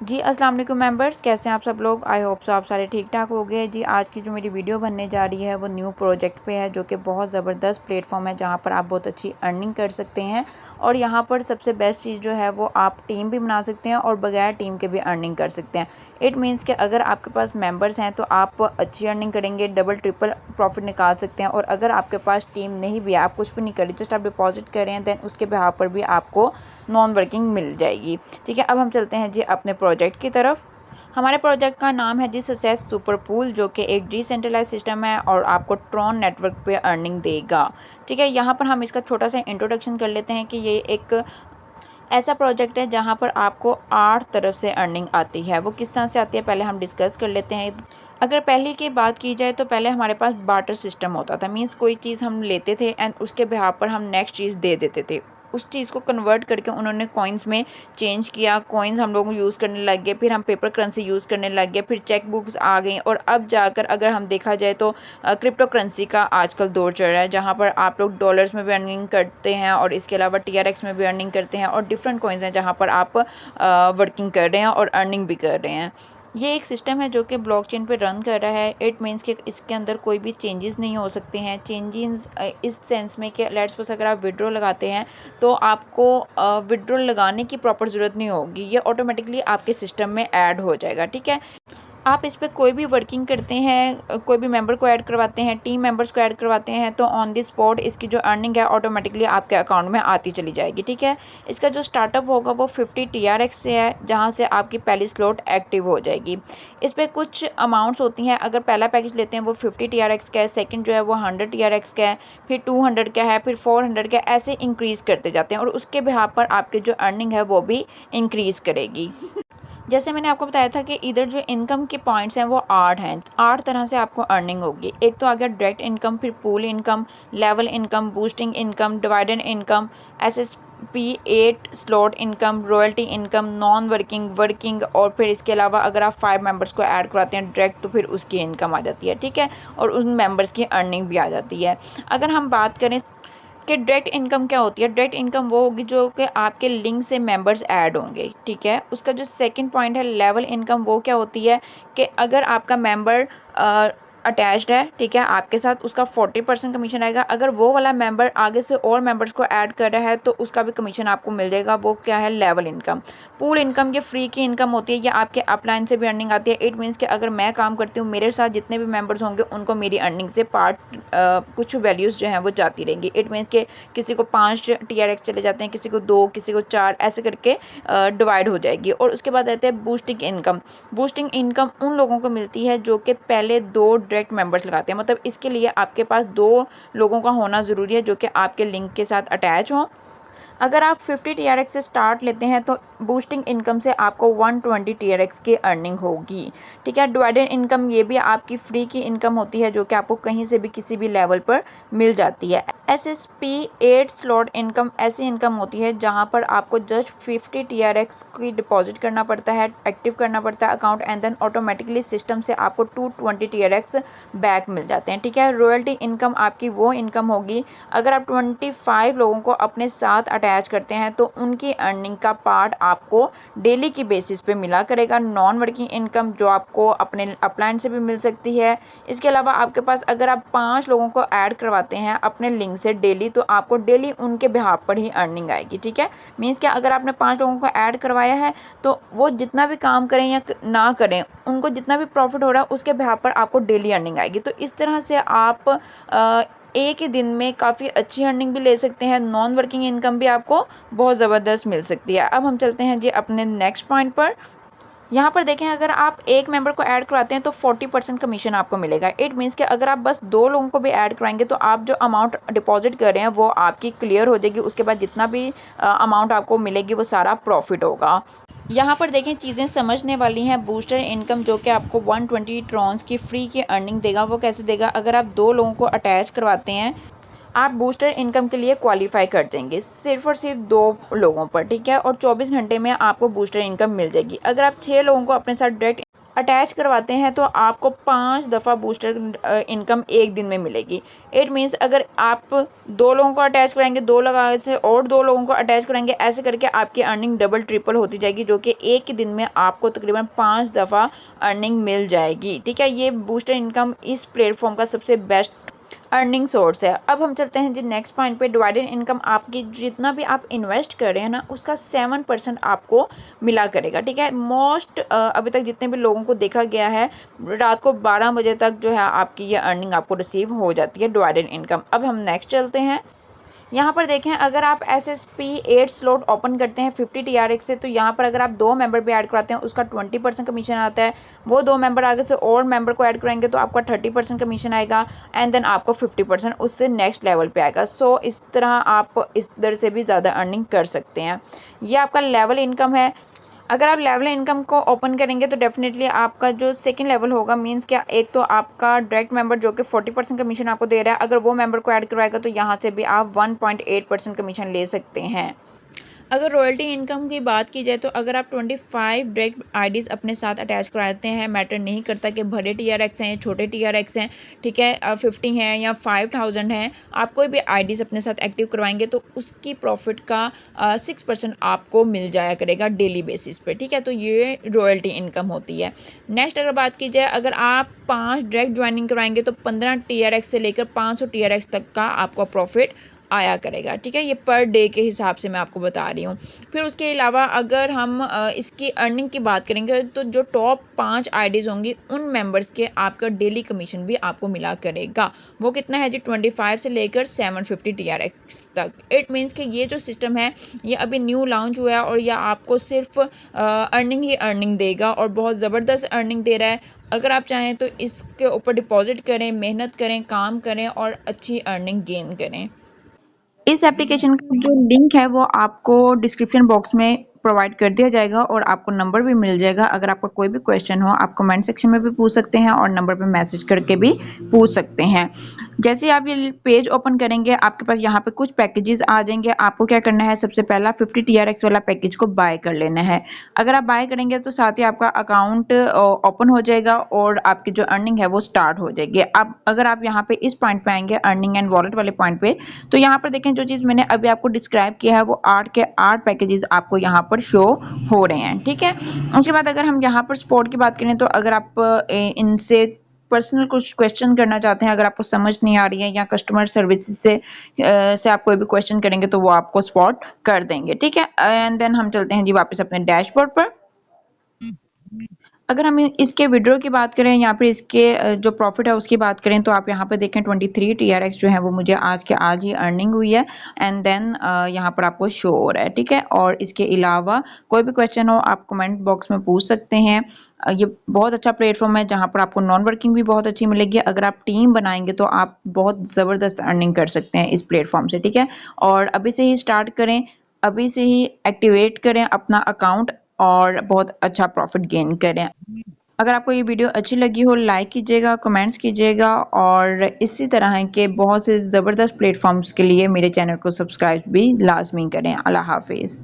जी अस्सलाम वालेकुम मेंबर्स, कैसे हैं आप सब लोग। आई होप सो आप सारे ठीक ठाक हो गए। जी आज की जो मेरी वीडियो बनने जा रही है वो न्यू प्रोजेक्ट पे है, जो कि बहुत ज़बरदस्त प्लेटफॉर्म है जहाँ पर आप बहुत अच्छी अर्निंग कर सकते हैं। और यहाँ पर सबसे बेस्ट चीज़ जो है वो आप टीम भी बना सकते हैं और बगैर टीम के भी अर्निंग कर सकते हैं। इट मीन्स कि अगर आपके पास मेंबर्स हैं तो आप अच्छी अर्निंग करेंगे, डबल ट्रिपल प्रॉफिट निकाल सकते हैं। और अगर आपके पास टीम नहीं भी है, आप कुछ भी नहीं करें, जस्ट आप डिपॉजिट करें हैं, दैन उसके बिहाव पर भी आपको नॉन वर्किंग मिल जाएगी। ठीक है, अब हम चलते हैं जी अपने प्रोजेक्ट की तरफ। हमारे प्रोजेक्ट का नाम है जी सक्सेस सुपर पूल, जो कि एक डिसेंट्रलाइज सिस्टम है और आपको ट्रॉन नेटवर्क पे अर्निंग देगा। ठीक है, यहाँ पर हम इसका छोटा सा इंट्रोडक्शन कर लेते हैं कि ये एक ऐसा प्रोजेक्ट है जहाँ पर आपको 8 तरफ से अर्निंग आती है। वो किस तरह से आती है पहले हम डिस्कस कर लेते हैं। अगर पहले की बात की जाए तो पहले हमारे पास बार्टर सिस्टम होता था। मींस कोई चीज़ हम लेते थे एंड उसके बिहाव पर हम नेक्स्ट चीज़ दे देते थे। उस चीज़ को कन्वर्ट करके उन्होंने कॉइन्स में चेंज किया, कॉइन्स हम लोग यूज़ करने लग गए, फिर हम पेपर करेंसी यूज़ करने लग गए, फिर चेक बुक्स आ गई और अब जाकर अगर हम देखा जाए तो क्रिप्टो करेंसी का आजकल दौर चल रहा है, जहाँ पर आप लोग डॉलर्स में भी अर्निंग करते हैं और इसके अलावा TRX में भी अर्निंग करते हैं और डिफरेंट कॉइन्स हैं जहाँ पर आप वर्किंग कर रहे हैं और अर्निंग भी कर रहे हैं। ये एक सिस्टम है जो कि ब्लॉकचेन पे रन कर रहा है। इट मीन्स कि इसके अंदर कोई भी चेंजेस नहीं हो सकते हैं। चेंजेस इस सेंस में कि लेट्स सपोज अगर आप विड्रॉ लगाते हैं तो आपको विड्रॉ लगाने की प्रॉपर ज़रूरत नहीं होगी, ये ऑटोमेटिकली आपके सिस्टम में ऐड हो जाएगा। ठीक है, आप इस पर कोई भी वर्किंग करते हैं, कोई भी मेंबर को ऐड करवाते हैं, टीम मेंबर्स को ऐड करवाते हैं, तो ऑन द स्पॉट इसकी जो अर्निंग है ऑटोमेटिकली आपके अकाउंट में आती चली जाएगी। ठीक है, इसका जो स्टार्टअप होगा वो 50 TRX से है, जहां से आपकी पहली स्लॉट एक्टिव हो जाएगी। इस पर कुछ अमाउंट्स होती हैं। अगर पहला पैकेज लेते हैं वो 50 TRX का है, सेकंड जो है वो 100 TRX का है, फिर 200 का है, फिर 400 का, ऐसे इंक्रीज़ करते जाते हैं और उसके बिहाफ पर आपकी जो अर्निंग है वो भी इंक्रीज़ करेगी। जैसे मैंने आपको बताया था कि इधर जो इनकम के पॉइंट्स हैं वो 8 हैं। 8 तरह से आपको अर्निंग होगी। एक तो आ गया डायरेक्ट इनकम, फिर pool income, level income, boosting income, dividend income, SSP 8 slot income, royalty income, non working, working, और फिर इसके अलावा अगर आप 5 मेंबर्स को ऐड करवाते हैं डायरेक्ट तो फिर उसकी इनकम आ जाती है। ठीक है, और उन मेंबर्स की अर्निंग भी आ जाती है। अगर हम बात करें कि डायरेक्ट इनकम क्या होती है, डायरेक्ट इनकम वो होगी जो कि आपके लिंक से मेंबर्स ऐड होंगे। ठीक है, उसका जो सेकंड पॉइंट है लेवल इनकम, वो क्या होती है कि अगर आपका मेंबर अटैच्ड है, ठीक है, आपके साथ, उसका 40% कमीशन आएगा। अगर वो वाला मेंबर आगे से और मेंबर्स को ऐड कर रहा है तो उसका भी कमीशन आपको मिल जाएगा। वो क्या है, लेवल इनकम। पूल इनकम ये फ्री की इनकम होती है, ये आपके अपलाइन से भी अर्निंग आती है। इट मीन्स कि अगर मैं काम करती हूँ, मेरे साथ जितने भी मेंबर्स होंगे उनको मेरी अर्निंग से पार्ट कुछ वैल्यूज़ जो हैं वो जाती रहेंगी। इट मीन्स कि किसी को 5 TRX चले जाते हैं, किसी को 2, किसी को 4, ऐसे करके डिवाइड हो जाएगी। और उसके बाद आते हैं बूस्टिंग इनकम। बूस्टिंग इनकम उन लोगों को मिलती है जो कि पहले 2 डायरेक्ट मेंबर्स लगाते हैं। मतलब इसके लिए आपके पास 2 लोगों का होना ज़रूरी है जो कि आपके लिंक के साथ अटैच हों। अगर आप 50 TRX से स्टार्ट लेते हैं तो बूस्टिंग इनकम से आपको 120 TRX की अर्निंग होगी। ठीक है, डिवाइडेड इनकम ये भी आपकी फ्री की इनकम होती है जो कि आपको कहीं से भी किसी भी लेवल पर मिल जाती है। SSP 8 स्लॉट इनकम ऐसी इनकम होती है जहां पर आपको जस्ट 50 TRX की डिपॉजिट करना पड़ता है, एक्टिव करना पड़ता है account, and then automatically system से आपको 220 TRX बैक मिल जाते हैं। ठीक है, रॉयल्टी इनकम आपकी वो इनकम होगी अगर आप 25 लोगों को अपने साथ अटैच करते हैं तो उनकी अर्निंग का पार्ट आपको डेली की बेसिस पे मिला करेगा। नॉन वर्किंग इनकम जो आपको अपने अपलाइन से भी मिल सकती है। इसके अलावा आपके पास अगर आप 5 लोगों को ऐड करवाते हैं अपने लिंक से डेली, तो आपको डेली उनके बिहाफ पर ही अर्निंग आएगी। ठीक है, मीन्स कि अगर आपने 5 लोगों को ऐड करवाया है तो वो जितना भी काम करें या ना करें, उनको जितना भी प्रॉफिट हो रहा है उसके बिहाफ पर आपको डेली अर्निंग आएगी। तो इस तरह से आप एक ही दिन में काफ़ी अच्छी अर्निंग भी ले सकते हैं। नॉन वर्किंग इनकम भी आपको बहुत ज़बरदस्त मिल सकती है। अब हम चलते हैं जी अपने नेक्स्ट पॉइंट पर। यहाँ पर देखें, अगर आप एक मेंबर को ऐड करवाते हैं तो 40% कमीशन आपको मिलेगा। इट मीन्स कि अगर आप बस 2 लोगों को भी ऐड कराएंगे तो आप जो अमाउंट डिपॉजिट कर रहे हैं वो आपकी क्लियर हो जाएगी। उसके बाद जितना भी अमाउंट आपको मिलेगी वो सारा प्रॉफिट होगा। यहाँ पर देखें, चीज़ें समझने वाली हैं। बूस्टर इनकम जो कि आपको 120 ट्रॉन्स की फ्री की अर्निंग देगा। वो कैसे देगा, अगर आप 2 लोगों को अटैच करवाते हैं, आप बूस्टर इनकम के लिए क्वालिफाई कर देंगे सिर्फ और सिर्फ 2 लोगों पर। ठीक है, और 24 घंटे में आपको बूस्टर इनकम मिल जाएगी। अगर आप 6 लोगों को अपने साथ डायरेक्ट अटैच करवाते हैं तो आपको 5 दफ़ा बूस्टर इनकम एक दिन में मिलेगी। इट मीन्स अगर आप 2 लोगों को अटैच कराएंगे, 2 लगा से और 2 लोगों को अटैच कराएंगे, ऐसे करके आपकी अर्निंग डबल ट्रिपल होती जाएगी, जो कि एक ही दिन में आपको तकरीबन 5 दफ़ा अर्निंग मिल जाएगी। ठीक है, ये बूस्टर इनकम इस प्लेटफॉर्म का सबसे बेस्ट अर्निंग सोर्स है। अब हम चलते हैं जी नेक्स्ट पॉइंट पे। डिवाइडेड इनकम आपकी जितना भी आप इन्वेस्ट कर रहे हैं ना, उसका 7% आपको मिला करेगा। ठीक है, मोस्ट अभी तक जितने भी लोगों को देखा गया है, रात को 12 बजे तक जो है आपकी ये अर्निंग आपको रिसीव हो जाती है डिवाइडेड इनकम। अब हम नेक्स्ट चलते हैं। यहाँ पर देखें, अगर आप SSP 8 स्लॉट ओपन करते हैं 50 TRX से, तो यहाँ पर अगर आप 2 मेंबर भी ऐड कराते हैं उसका 20% कमीशन आता है। वो 2 मेंबर आगे से और मेंबर को ऐड कराएंगे तो आपका 30% कमीशन आएगा, एंड देन आपको 50% उससे नेक्स्ट लेवल पे आएगा। सो इस तरह आप इस तरह से भी ज़्यादा अर्निंग कर सकते हैं। ये आपका लेवल इनकम है। अगर आप लेवल इनकम को ओपन करेंगे तो डेफिनेटली आपका जो सेकंड लेवल होगा, मींस क्या, एक तो आपका डायरेक्ट मेंबर जो कि 40% कमीशन आपको दे रहा है, अगर वो मेंबर को ऐड करवाएगा तो यहाँ से भी आप 1.8% कमीशन ले सकते हैं। अगर रॉयल्टी इनकम की बात की जाए तो अगर आप 25 डायरेक्ट आईडीज़ अपने साथ अटैच कराते हैं, मैटर नहीं करता कि बड़े TRX हैं, छोटे TRX हैं, ठीक है, 50 हैं या 5000 हैं, आप कोई भी आईडीज़ अपने साथ एक्टिव करवाएंगे तो उसकी प्रॉफिट का 6% आपको मिल जाया करेगा डेली बेसिस पे। ठीक है, तो ये रॉयल्टी इनकम होती है। नेक्स्ट अगर बात की जाए, अगर आप 5 डायरेक्ट ज्वाइनिंग करवाएंगे तो 15 TRX से लेकर 500 TRX तक का आपका प्रॉफिट आया करेगा। ठीक है, ये पर डे के हिसाब से मैं आपको बता रही हूँ। फिर उसके अलावा अगर हम इसकी अर्निंग की बात करेंगे तो जो टॉप 5 आईडीज़ होंगी उन मेंबर्स के आपका डेली कमीशन भी आपको मिला करेगा। वो कितना है जी, 25 से लेकर 750 TRX तक। इट मीन्स कि ये जो सिस्टम है ये अभी न्यू लॉन्च हुआ है और यह आपको सिर्फ अर्निंग ही अर्निंग देगा और बहुत ज़बरदस्त अर्निंग दे रहा है। अगर आप चाहें तो इसके ऊपर डिपॉजिट करें, मेहनत करें, काम करें और अच्छी अर्निंग गेन करें। इस एप्लीकेशन का जो लिंक है वो आपको डिस्क्रिप्शन बॉक्स में प्रोवाइड कर दिया जाएगा और आपको नंबर भी मिल जाएगा। अगर आपका कोई भी क्वेश्चन हो आप कमेंट सेक्शन में भी पूछ सकते हैं और नंबर पे मैसेज करके भी पूछ सकते हैं। जैसे आप ये पेज ओपन करेंगे आपके पास यहाँ पे कुछ पैकेजेस आ जाएंगे। आपको क्या करना है, सबसे पहला 50 TRX वाला पैकेज को बाय कर लेना है। अगर आप बाय करेंगे तो साथ ही आपका अकाउंट ओपन हो जाएगा और आपकी जो अर्निंग है वो स्टार्ट हो जाएगी। अब अगर आप यहाँ पे इस पॉइंट पे आएंगे, अर्निंग एंड वॉलेट वाले पॉइंट पे, तो यहाँ पर देखें जो चीज़ मैंने अभी आपको डिस्क्राइब किया है वो 8 के 8 पैकेजेस आपको यहाँ पर शो हो रहे हैं। ठीक है, उसके बाद अगर हम यहाँ पर सपोर्ट की बात करें तो अगर आप इनसे पर्सनल कुछ क्वेश्चन करना चाहते हैं, अगर आपको समझ नहीं आ रही है या कस्टमर सर्विस से आप कोई भी क्वेश्चन करेंगे तो वो आपको सपोर्ट कर देंगे। ठीक है, एंड देन हम चलते हैं जी वापस अपने डैशबोर्ड पर। अगर हम इसके विड्रॉ की बात करें, यहाँ पे इसके जो प्रॉफिट है उसकी बात करें तो आप यहाँ पे देखें 23 TRX जो है वो मुझे आज के आज ही अर्निंग हुई है, एंड देन यहाँ पर आपको शो हो रहा है। ठीक है, और इसके अलावा कोई भी क्वेश्चन हो आप कमेंट बॉक्स में पूछ सकते हैं। ये बहुत अच्छा प्लेटफॉर्म है जहाँ पर आपको नॉन वर्किंग भी बहुत अच्छी मिलेगी। अगर आप टीम बनाएंगे तो आप बहुत ज़बरदस्त अर्निंग कर सकते हैं इस प्लेटफॉर्म से। ठीक है, और अभी से ही स्टार्ट करें, अभी से ही एक्टिवेट करें अपना अकाउंट और बहुत अच्छा प्रॉफिट गेन करें। अगर आपको ये वीडियो अच्छी लगी हो लाइक कीजिएगा, कमेंट्स कीजिएगा और इसी तरह के बहुत से ज़बरदस्त प्लेटफॉर्म्स के लिए मेरे चैनल को सब्सक्राइब भी लाजमी करें। अल्लाह हाफिज़।